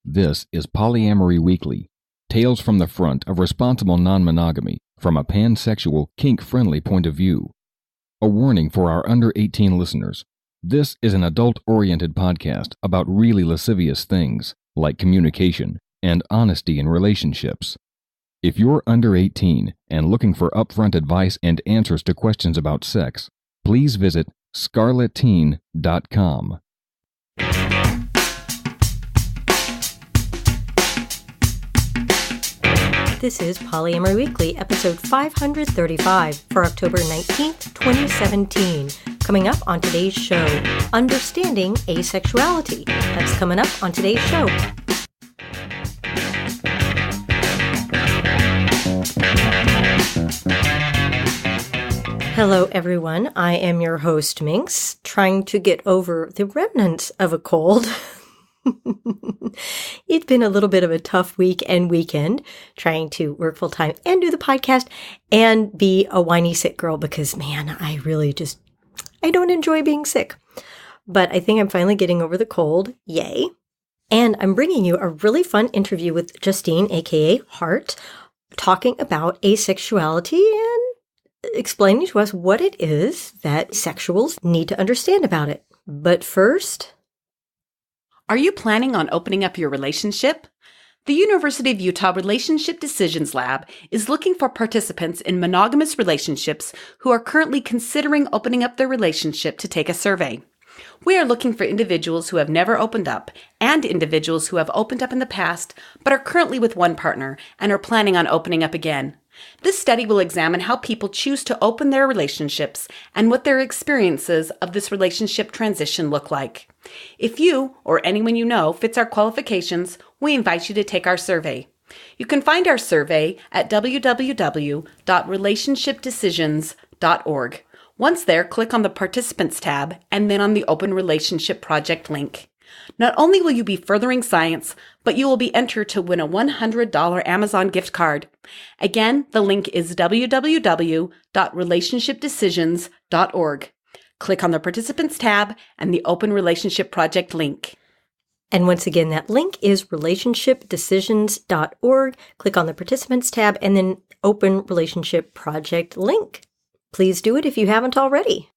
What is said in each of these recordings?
This is Polyamory Weekly, tales from the front of responsible non-monogamy from a pansexual, kink-friendly point of view. A warning for our under 18 listeners. This is an adult-oriented podcast about really lascivious things, like communication and honesty in relationships. If you're under 18 and looking for upfront advice and answers to questions about sex, please visit scarletteen.com. This is Polyamory Weekly, episode 535 for October 19th, 2017. Coming up on today's show, Understanding Asexuality. That's coming up on today's show. Hello, everyone. I am your host, Minx, trying to get over the remnants of a cold. It's been a little bit of a tough week and weekend trying to work full time and do the podcast and be a whiny sick girl because, man, I don't enjoy being sick. But I think I'm finally getting over the cold. Yay. And I'm bringing you a really fun interview with Justine, aka Heart, talking about asexuality and explaining to us what it is that sexuals need to understand about it. But first... Are you planning on opening up your relationship? The University of Utah Relationship Decisions Lab is looking for participants in monogamous relationships who are currently considering opening up their relationship to take a survey. We are looking for individuals who have never opened up and individuals who have opened up in the past but are currently with one partner and are planning on opening up again. This study will examine how people choose to open their relationships and what their experiences of this relationship transition look like. If you or anyone you know fits our qualifications, we invite you to take our survey. You can find our survey at www.relationshipdecisions.org. Once there, click on the Participants tab and then on the Open Relationship Project link. Not only will you be furthering science, but you will be entered to win a $100 Amazon gift card. Again, the link is www.relationshipdecisions.org. Click on the Participants tab and the Open Relationship Project link. And once again, that link is relationshipdecisions.org. Click on the Participants tab and then Open Relationship Project link. Please do it if you haven't already.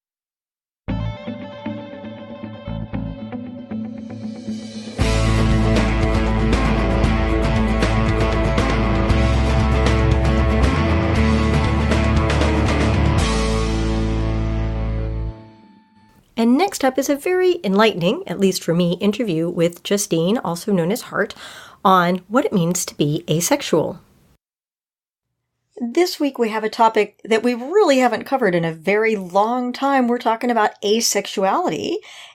And next up is a very enlightening, at least for me, interview with Justine, also known as Heart, on what it means to be asexual. This week we have a topic that we really haven't covered in a very long time. We're talking about asexuality,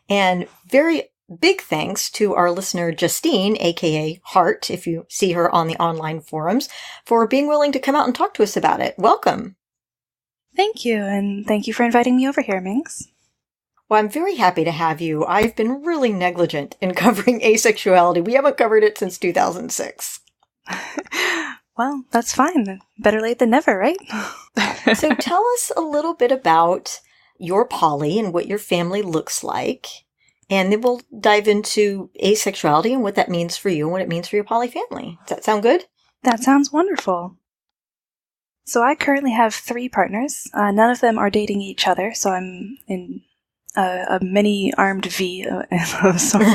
and very big thanks to our listener Justine, aka Heart, if you see her on the online forums, for being willing to come out and talk to us about it. Welcome. Thank you, and thank you for inviting me over here, Minx. Well, I'm very happy to have you. I've been really negligent in covering asexuality. We haven't covered it since 2006. Well, that's fine. Better late than never, right? So tell us a little bit about your poly and what your family looks like. And then we'll dive into asexuality and what that means for you and what it means for your poly family. Does that sound good? That sounds wonderful. So I currently have 3 partners. None of them are dating each other, so I'm in a mini-armed V of sort.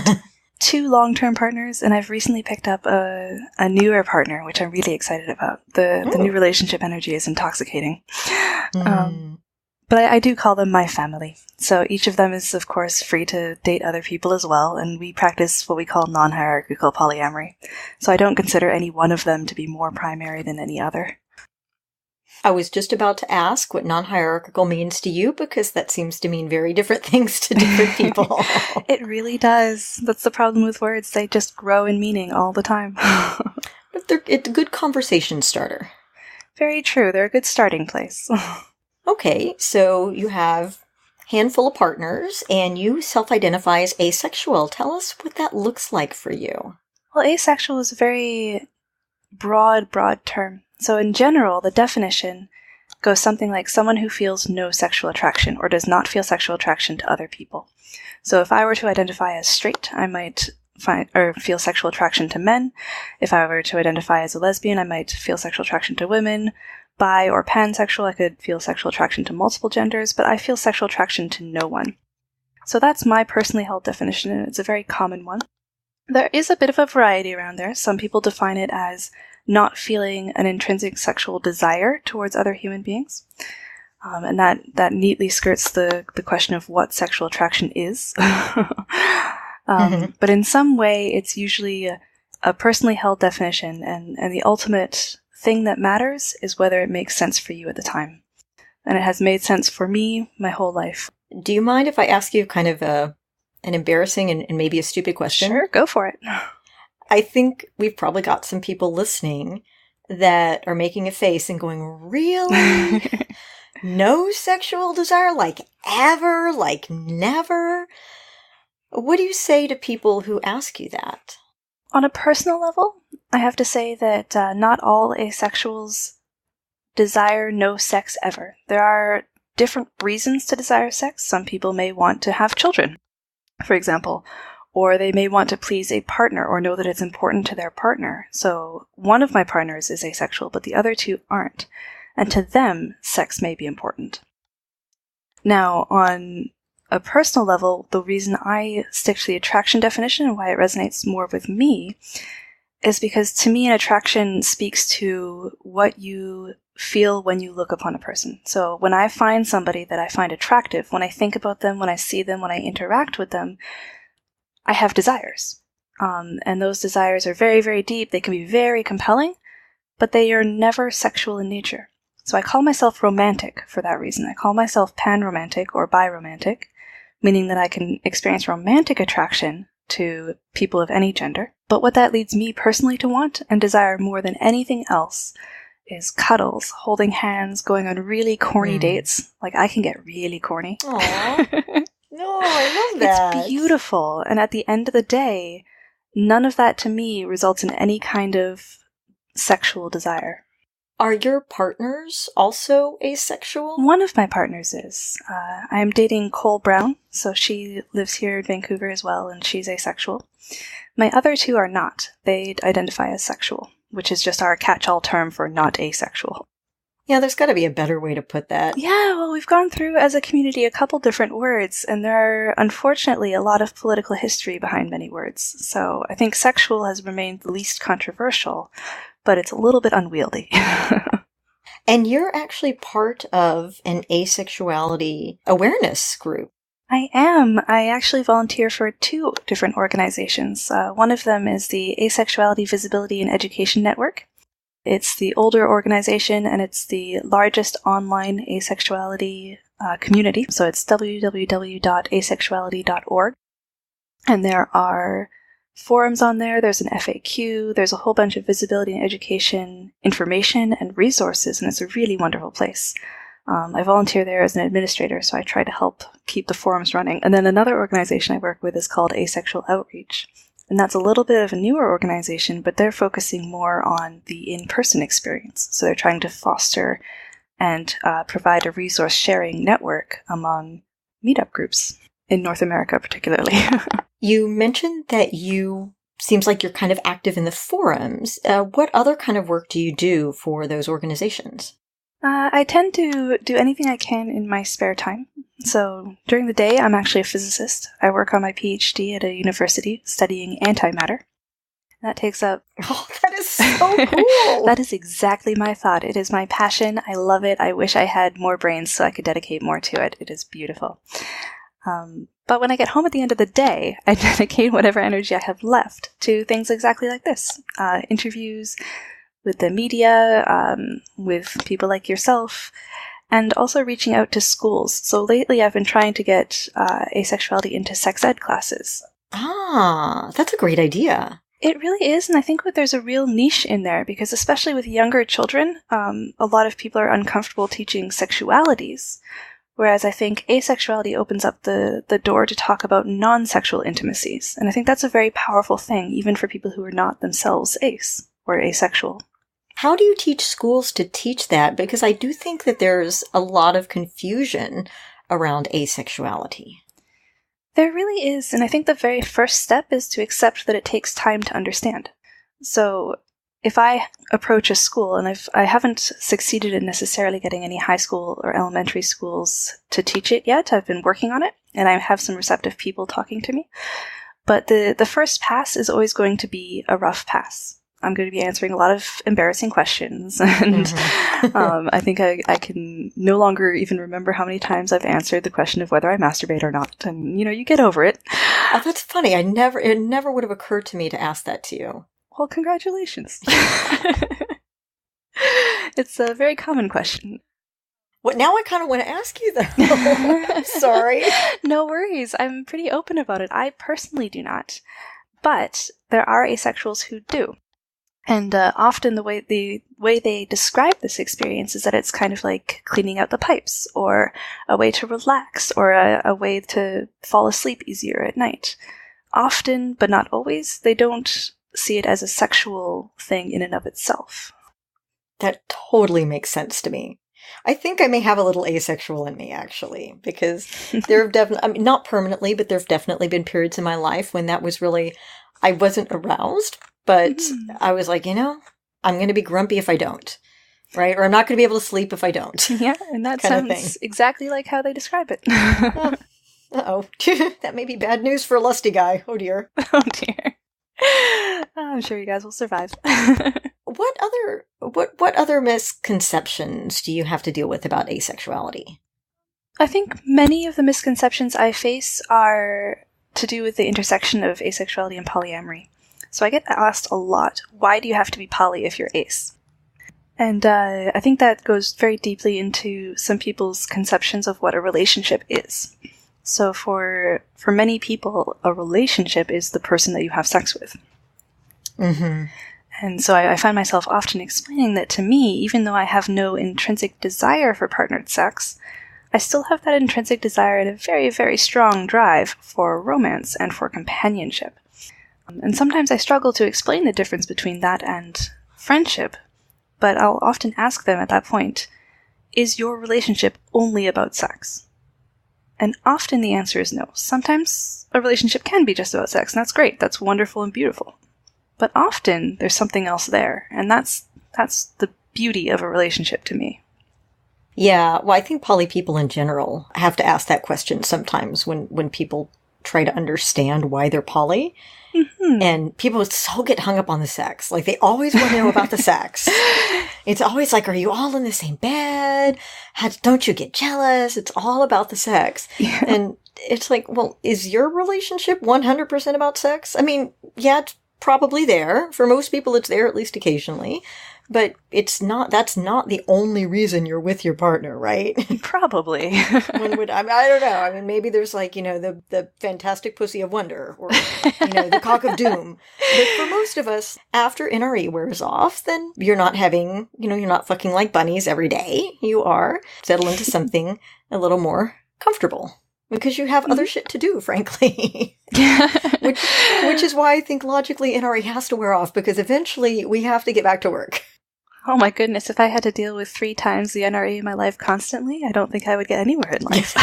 2 long-term partners, and I've recently picked up a newer partner, which I'm really excited about. The new relationship energy is intoxicating. But I do call them my family. So each of them is, of course, free to date other people as well, and we practice what we call non-hierarchical polyamory. So I don't consider any one of them to be more primary than any other. I was just about to ask what non-hierarchical means to you, because that seems to mean very different things to different people. It really does. That's the problem with words. They just grow in meaning all the time. But it's a good conversation starter. Very true. They're a good starting place. Okay, so you have a handful of partners, and you self-identify as asexual. Tell us what that looks like for you. Well, asexual is a very broad term. So in general, the definition goes something like someone who feels no sexual attraction or does not feel sexual attraction to other people. So if I were to identify as straight, I might find or feel sexual attraction to men. If I were to identify as a lesbian, I might feel sexual attraction to women. Bi or pansexual, I could feel sexual attraction to multiple genders, but I feel sexual attraction to no one. So that's my personally held definition, and it's a very common one. There is a bit of a variety around there. Some people define it as not feeling an intrinsic sexual desire towards other human beings. And that neatly skirts the question of what sexual attraction is. But in some way, it's usually a personally held definition, and the ultimate thing that matters is whether it makes sense for you at the time. And it has made sense for me my whole life. Do you mind if I ask you kind of an embarrassing and maybe a stupid question? Sure, go for it. I think we've probably got some people listening that are making a face and going, really? No sexual desire? Like ever? Like never? What do you say to people who ask you that? On a personal level, I have to say that not all asexuals desire no sex ever. There are different reasons to desire sex. Some people may want to have children, for example, or they may want to please a partner or know that it's important to their partner. So one of my partners is asexual, but the other two aren't. And to them, sex may be important. Now, on a personal level, the reason I stick to the attraction definition and why it resonates more with me is because to me, an attraction speaks to what you feel when you look upon a person. So when I find somebody that I find attractive, when I think about them, when I see them, when I interact with them, I have desires. And those desires are very, very deep. They can be very compelling, but they are never sexual in nature. So I call myself romantic for that reason. I call myself pan-romantic or bi-romantic, meaning that I can experience romantic attraction to people of any gender. But what that leads me personally to want and desire more than anything else is cuddles, holding hands, going on really corny dates. Like, I can get really corny. Aww. No, I love that. It's beautiful. And at the end of the day, none of that to me results in any kind of sexual desire. Are your partners also asexual? One of my partners is. I am dating Cole Brown, so she lives here in Vancouver as well, and she's asexual. My other two are not. They identify as sexual, which is just our catch-all term for not asexual. Yeah, there's got to be a better way to put that. Yeah, well, we've gone through as a community a couple different words, and there are, unfortunately, a lot of political history behind many words. So I think sexual has remained the least controversial, but it's a little bit unwieldy. And you're actually part of an asexuality awareness group. I am. I actually volunteer for 2 different organizations. One of them is the Asexuality Visibility and Education Network. It's the older organization, and it's the largest online asexuality community. So it's www.asexuality.org. And there are forums on there. There's an FAQ. There's a whole bunch of visibility and education information and resources, and it's a really wonderful place. I volunteer there as an administrator, so I try to help keep the forums running. And then another organization I work with is called Asexual Outreach. And that's a little bit of a newer organization, but they're focusing more on the in-person experience. So they're trying to foster and provide a resource sharing network among meetup groups in North America particularly. You mentioned that seems like you're kind of active in the forums. What other kind of work do you do for those organizations? I tend to do anything I can in my spare time. So during the day, I'm actually a physicist. I work on my PhD at a university studying antimatter. That takes up... Oh, that is so cool! That is exactly my thought. It is my passion. I love it. I wish I had more brains so I could dedicate more to it. It is beautiful. But when I get home at the end of the day, I dedicate whatever energy I have left to things exactly like this. Interviews with the media, with people like yourself, and also reaching out to schools. So lately I've been trying to get asexuality into sex ed classes. Ah, that's a great idea. It really is, and I think that there's a real niche in there, because especially with younger children, a lot of people are uncomfortable teaching sexualities, whereas I think asexuality opens up the door to talk about non-sexual intimacies. And I think that's a very powerful thing, even for people who are not themselves ace or asexual. How do you teach schools to teach that? Because I do think that there's a lot of confusion around asexuality. There really is, and I think the very first step is to accept that it takes time to understand. So if I approach a school, and I haven't succeeded in necessarily getting any high school or elementary schools to teach it yet, I've been working on it, and I have some receptive people talking to me. But the first pass is always going to be a rough pass. I'm going to be answering a lot of embarrassing questions, and I think I can no longer even remember how many times I've answered the question of whether I masturbate or not, and you get over it. Oh, that's funny. It never would have occurred to me to ask that to you. Well, congratulations. It's a very common question. Well, now I kind of want to ask you, though. I'm sorry. No worries. I'm pretty open about it. I personally do not. But there are asexuals who do. And often the way they describe this experience is that it's kind of like cleaning out the pipes, or a way to relax, or a way to fall asleep easier at night. Often, but not always, they don't see it as a sexual thing in and of itself. That totally makes sense to me. I think I may have a little asexual in me, actually, because there have definitely, not permanently, but there have definitely been periods in my life when that was really, I wasn't aroused, but I was like, I'm going to be grumpy if I don't, right? Or I'm not going to be able to sleep if I don't. Yeah, and that sounds exactly like how they describe it. Uh-oh. That may be bad news for a lusty guy. Oh, dear. Oh, dear. I'm sure you guys will survive. What other misconceptions do you have to deal with about asexuality? I think many of the misconceptions I face are to do with the intersection of asexuality and polyamory. So I get asked a lot, why do you have to be poly if you're ace? And I think that goes very deeply into some people's conceptions of what a relationship is. So for many people, a relationship is the person that you have sex with. Mm-hmm. And so I find myself often explaining that to me, even though I have no intrinsic desire for partnered sex, I still have that intrinsic desire and a very, very strong drive for romance and for companionship. And sometimes I struggle to explain the difference between that and friendship, but I'll often ask them at that point, is your relationship only about sex? And often the answer is no. Sometimes a relationship can be just about sex, and that's great. That's wonderful and beautiful. But often there's something else there, and that's the beauty of a relationship to me. Yeah, well, I think poly people in general have to ask that question sometimes when people try to understand why they're poly. Mm-hmm. And people so get hung up on the sex. Like, they always want to know about the sex. It's always like, are you all in the same bed? Don't you get jealous? It's all about the sex. Yeah. And it's like, well, is your relationship 100% about sex? I mean, yeah, it's probably there. For most people, it's there at least occasionally. But it's not, that's not the only reason you're with your partner, right? Probably. I don't know. I mean, maybe there's like, the fantastic pussy of wonder, or, the cock of doom. But for most of us, after NRE wears off, then you're not having, you're not fucking like bunnies every day. You are settle into something a little more comfortable. Because you have other shit to do, frankly. which is why I think logically NRE has to wear off, because eventually we have to get back to work. Oh my goodness, if I had to deal with 3 times the NRE in my life constantly, I don't think I would get anywhere in life.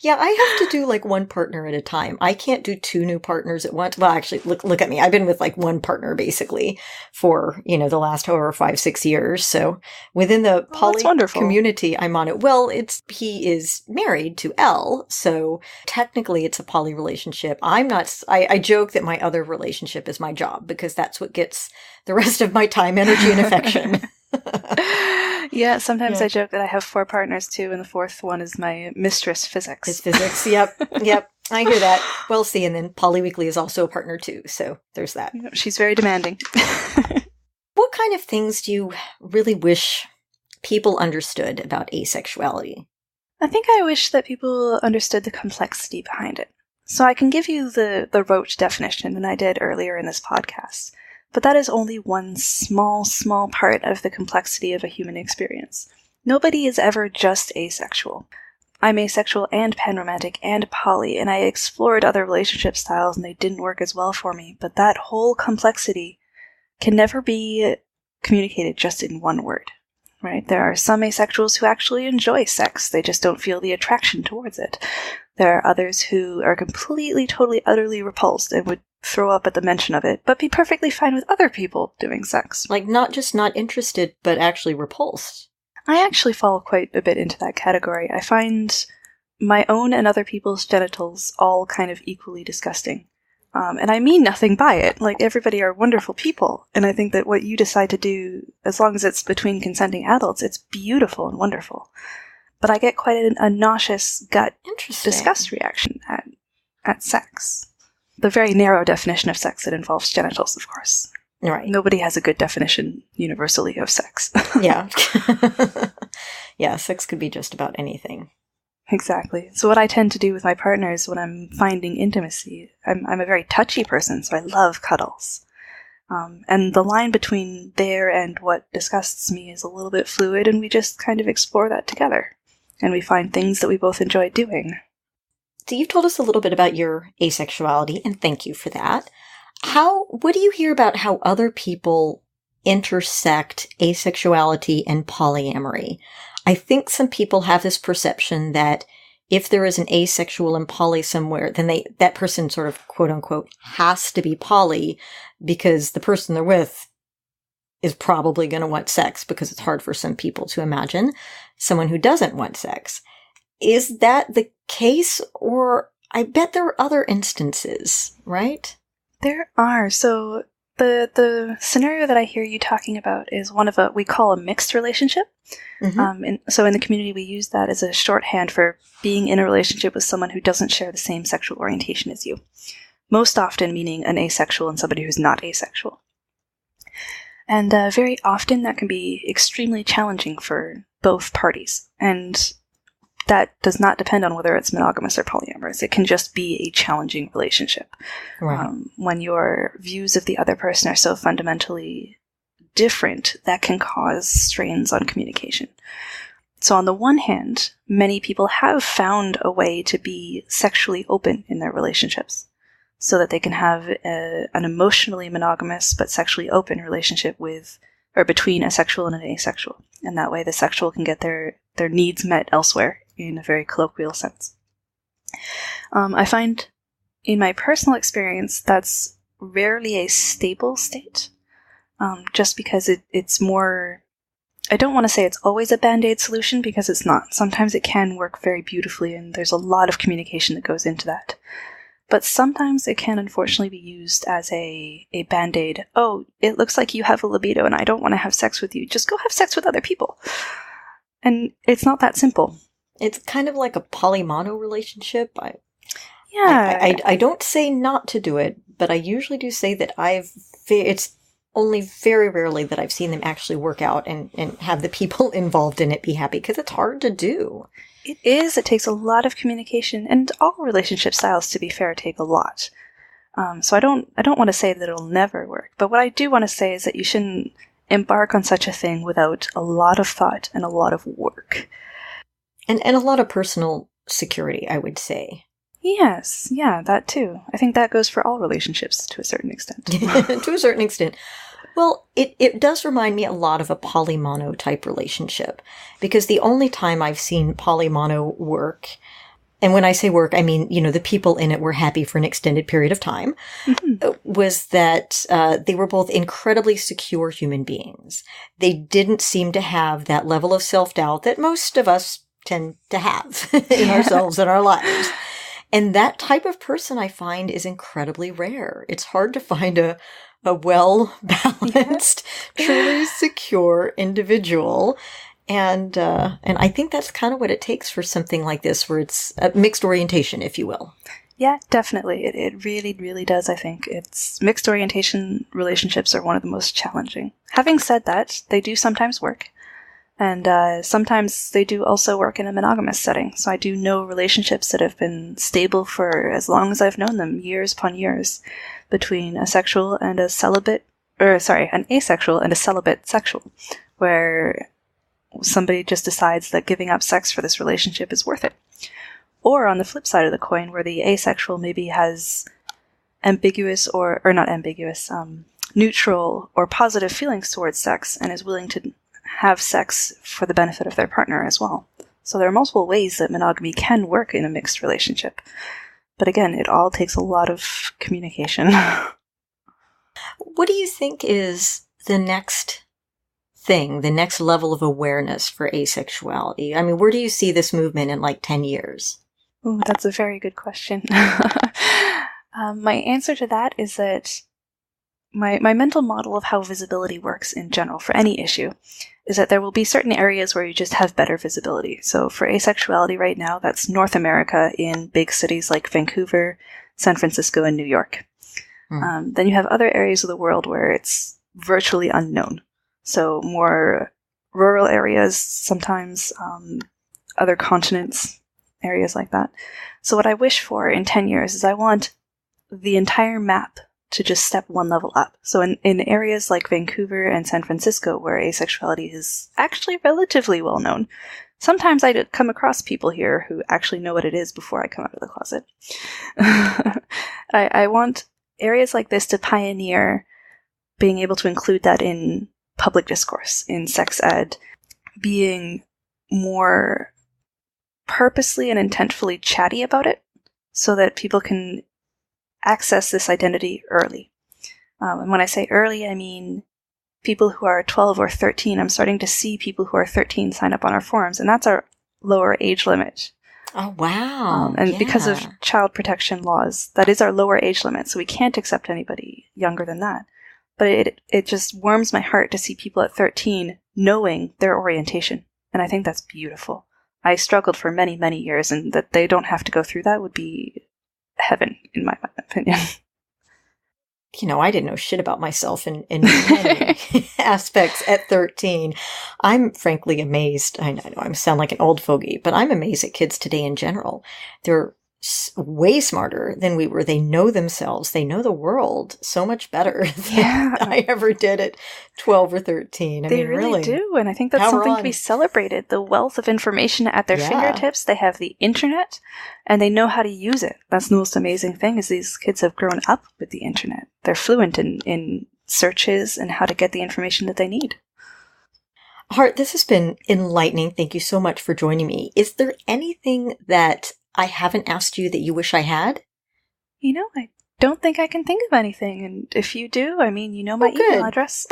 Yeah, I have to do like one partner at a time. I can't do 2 new partners at once. Well, actually, look at me. I've been with like one partner basically for, the last 5-6 years. So within the poly community, I'm on it. Well, he is married to Elle. So technically it's a poly relationship. I joke that my other relationship is my job, because that's what gets the rest of my time, energy, and affection. Yeah, sometimes I joke that I have 4 partners too, and the 4th one is my mistress physics. It's physics, yep. I hear that. Well, see, and then polyweekly is also a partner too, so there's that. She's very demanding. What kind of things do you really wish people understood about asexuality? I think I wish that people understood the complexity behind it. So I can give you the rote definition, and I did earlier in this podcast. But that is only one small, small part of the complexity of a human experience. Nobody is ever just asexual. I'm asexual and panromantic and poly, and I explored other relationship styles and they didn't work as well for me. But that whole complexity can never be communicated just in one word, right? There are some asexuals who actually enjoy sex. They just don't feel the attraction towards it. There are others who are completely, totally, utterly repulsed and would throw up at the mention of it, but be perfectly fine with other people doing sex. Like, not just not interested, but actually repulsed. I actually fall quite a bit into that category. I find my own and other people's genitals all kind of equally disgusting. And I mean nothing by it. Like, everybody are wonderful people. And I think that what you decide to do, as long as it's between consenting adults, it's beautiful and wonderful. But I get quite a nauseous gut disgust reaction at sex. The very narrow definition of sex that involves genitals, of course. Right. Nobody has a good definition universally of sex. Yeah. Yeah, sex could be just about anything. Exactly. So what I tend to do with my partners when I'm finding intimacy, I'm a very touchy person, so I love cuddles. And the line between there and what disgusts me is a little bit fluid, and we just kind of explore that together. And we find things that we both enjoy doing. So you've told us a little bit about your asexuality, and thank you for that. What do you hear about how other people intersect asexuality and polyamory? I think some people have this perception that if there is an asexual and poly somewhere, then that person sort of, quote unquote, has to be poly because the person they're with is probably going to want sex, because it's hard for some people to imagine someone who doesn't want sex. Is that the case? Or I bet there are other instances, right? There are. So the scenario that I hear you talking about is one of we call a mixed relationship. Mm-hmm. So in the community, we use that as a shorthand for being in a relationship with someone who doesn't share the same sexual orientation as you. Most often meaning an asexual and somebody who's not asexual. And very often that can be extremely challenging for both parties. And that does not depend on whether it's monogamous or polyamorous. It can just be a challenging relationship. Right. When your views of the other person are so fundamentally different, that can cause strains on communication. So on the one hand, many people have found a way to be sexually open in their relationships so that they can have an emotionally monogamous but sexually open relationship between a sexual and an asexual. And that way the sexual can get their needs met elsewhere in a very colloquial sense. I find in my personal experience that's rarely a stable state, just because it's more... I don't want to say it's always a band-aid solution, because it's not. Sometimes it can work very beautifully, and there's a lot of communication that goes into that. But sometimes it can unfortunately be used as a band-aid. Oh, it looks like you have a libido and I don't want to have sex with you. Just go have sex with other people. And it's not that simple. It's kind of like a polymono relationship. Yeah. I don't say not to do it, but I usually do say that it's only very rarely that I've seen them actually work out and have the people involved in it be happy, because it's hard to do. It is. It takes a lot of communication, and all relationship styles, to be fair, take a lot. So I don't want to say that it'll never work, but what I do want to say is that you shouldn't embark on such a thing without a lot of thought and a lot of work. And a lot of personal security, I would say. Yes, yeah, that too. I think that goes for all relationships to a certain extent. To a certain extent. Well, it does remind me a lot of a polymono type relationship, because the only time I've seen polymono work, and when I say work, I mean, the people in it were happy for an extended period of time, mm-hmm. was that they were both incredibly secure human beings. They didn't seem to have that level of self-doubt that most of us tend to have in ourselves and our lives. And that type of person, I find, is incredibly rare. It's hard to find a well-balanced, truly secure individual. And I think that's kind of what it takes for something like this, where it's a mixed orientation, if you will. Yeah, definitely. It really, really does, I think. It's mixed orientation relationships are one of the most challenging. Having said that, they do sometimes work. And sometimes they do also work in a monogamous setting. So I do know relationships that have been stable for as long as I've known them, years upon years, between an asexual and a celibate sexual, where somebody just decides that giving up sex for this relationship is worth it. Or on the flip side of the coin, where the asexual maybe has ambiguous or not ambiguous, neutral or positive feelings towards sex and is willing to have sex for the benefit of their partner as well. So there are multiple ways that monogamy can work in a mixed relationship. But again, it all takes a lot of communication. What do you think is the next thing, the next level of awareness for asexuality? I mean, where do you see this movement in like 10 years? Ooh, that's a very good question. My answer to that is that my mental model of how visibility works in general for any issue is that there will be certain areas where you just have better visibility. So for asexuality right now, that's North America in big cities like Vancouver, San Francisco, and New York. Then you have other areas of the world where it's virtually unknown. So more rural areas, sometimes other continents, areas like that. So what I wish for in 10 years is I want the entire map to just step one level up. So in areas like Vancouver and San Francisco, where asexuality is actually relatively well known, sometimes I come across people here who actually know what it is before I come out of the closet. I want areas like this to pioneer being able to include that in public discourse, in sex ed, being more purposely and intentfully chatty about it so that people can access this identity early. And when I say early, I mean people who are 12 or 13. I'm starting to see people who are 13 sign up on our forums, and that's our lower age limit. Oh, wow. And because of child protection laws, that is our lower age limit, so we can't accept anybody younger than that. But it just warms my heart to see people at 13 knowing their orientation, and I think that's beautiful. I struggled for many, many years, and that they don't have to go through that would be heaven, in my opinion. You know, I didn't know shit about myself in many aspects at 13. I'm frankly amazed. I know I sound like an old fogey, but I'm amazed at kids today in general. They're way smarter than we were. They know themselves. They know the world so much better than I ever did at 12 or 13. They really do. And I think that's something to be celebrated. The wealth of information at their fingertips. They have the internet and they know how to use it. That's the most amazing thing is these kids have grown up with the internet. They're fluent in searches and how to get the information that they need. Hart, this has been enlightening. Thank you so much for joining me. Is there anything that I haven't asked you that you wish I had? You know, I don't think I can think of anything. And if you do, I mean, you know my email address.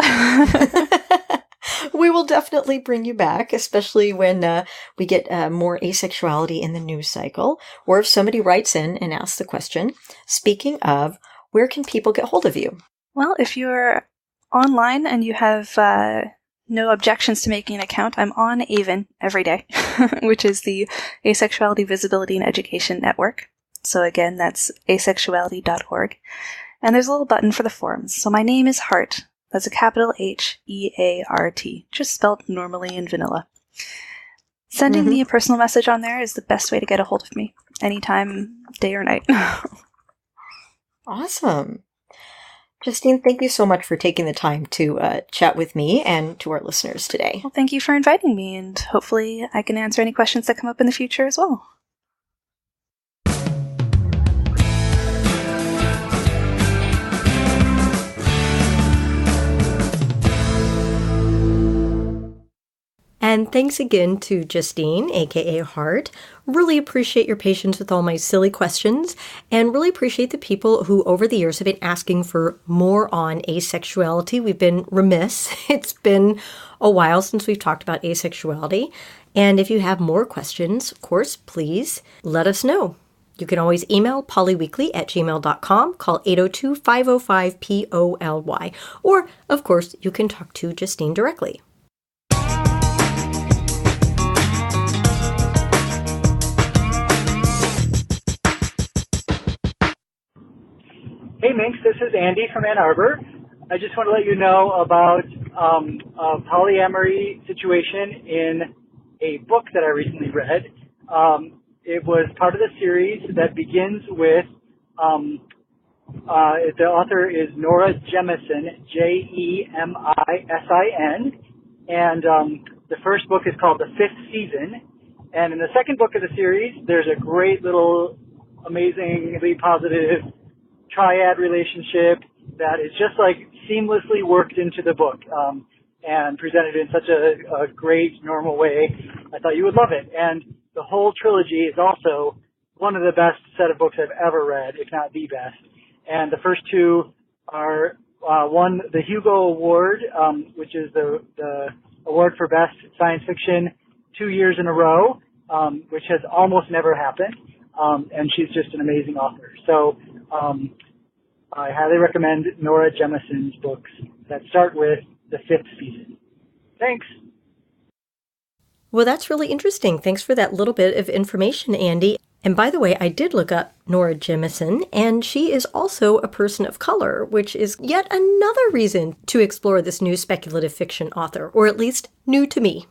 We will definitely bring you back, especially when we get more asexuality in the news cycle, or if somebody writes in and asks the question. Speaking of, where can people get hold of you? Well, if you're online and you have no objections to making an account, I'm on AVEN every day, which is the Asexuality Visibility and Education Network. So again, that's asexuality.org. And there's a little button for the forums. So my name is Hart. That's a capital H-E-A-R-T, just spelled normally in vanilla. Sending me a personal message on there is the best way to get a hold of me, anytime, day or night. Awesome. Justine, thank you so much for taking the time to chat with me and to our listeners today. Well, thank you for inviting me, and hopefully I can answer any questions that come up in the future as well. And thanks again to Justine, aka Hart. Really appreciate your patience with all my silly questions, and really appreciate the people who over the years have been asking for more on asexuality. We've been remiss. It's been a while since we've talked about asexuality. And if you have more questions, of course, please let us know. You can always email polyweekly@gmail.com, call 802-505-POLY, or, of course, you can talk to Justine directly. Hey Minx, this is Andy from Ann Arbor. I just want to let you know about a polyamory situation in a book that I recently read. It was part of the series that begins with, the author is Nora Jemisin, Jemisin, and the first book is called The Fifth Season. And in the second book of the series, there's a great little, amazingly positive triad relationship that is just like seamlessly worked into the book. and presented it in such a great, normal way. I thought you would love it. And the whole trilogy is also one of the best set of books I've ever read, if not the best. And the first two are won the Hugo Award, which is the award for best science fiction 2 years in a row, which has almost never happened. And she's just an amazing author. So I highly recommend Nora Jemisin's books that start with the 5th season. Thanks. Well, that's really interesting. Thanks for that little bit of information, Andy. And by the way, I did look up Nora Jemisin, and she is also a person of color, which is yet another reason to explore this new speculative fiction author, or at least new to me.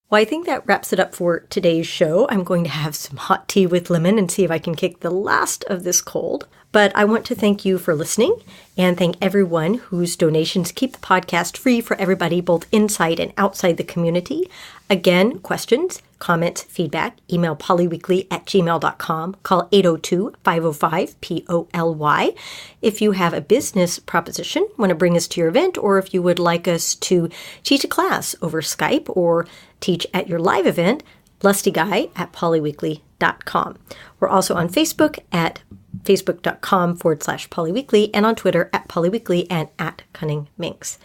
Well, I think that wraps it up for today's show. I'm going to have some hot tea with lemon and see if I can kick the last of this cold. But I want to thank you for listening and thank everyone whose donations keep the podcast free for everybody, both inside and outside the community. Again, questions, comments, feedback, email polyweekly@gmail.com, call 802-505-POLY. If you have a business proposition, want to bring us to your event, or if you would like us to teach a class over Skype or teach at your live event, lustyguy@polyweekly.com. We're also on Facebook at facebook.com/polyweekly and on Twitter @polyweekly and @cunningminx.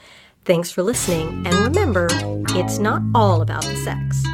Thanks for listening, and remember, it's not all about the sex.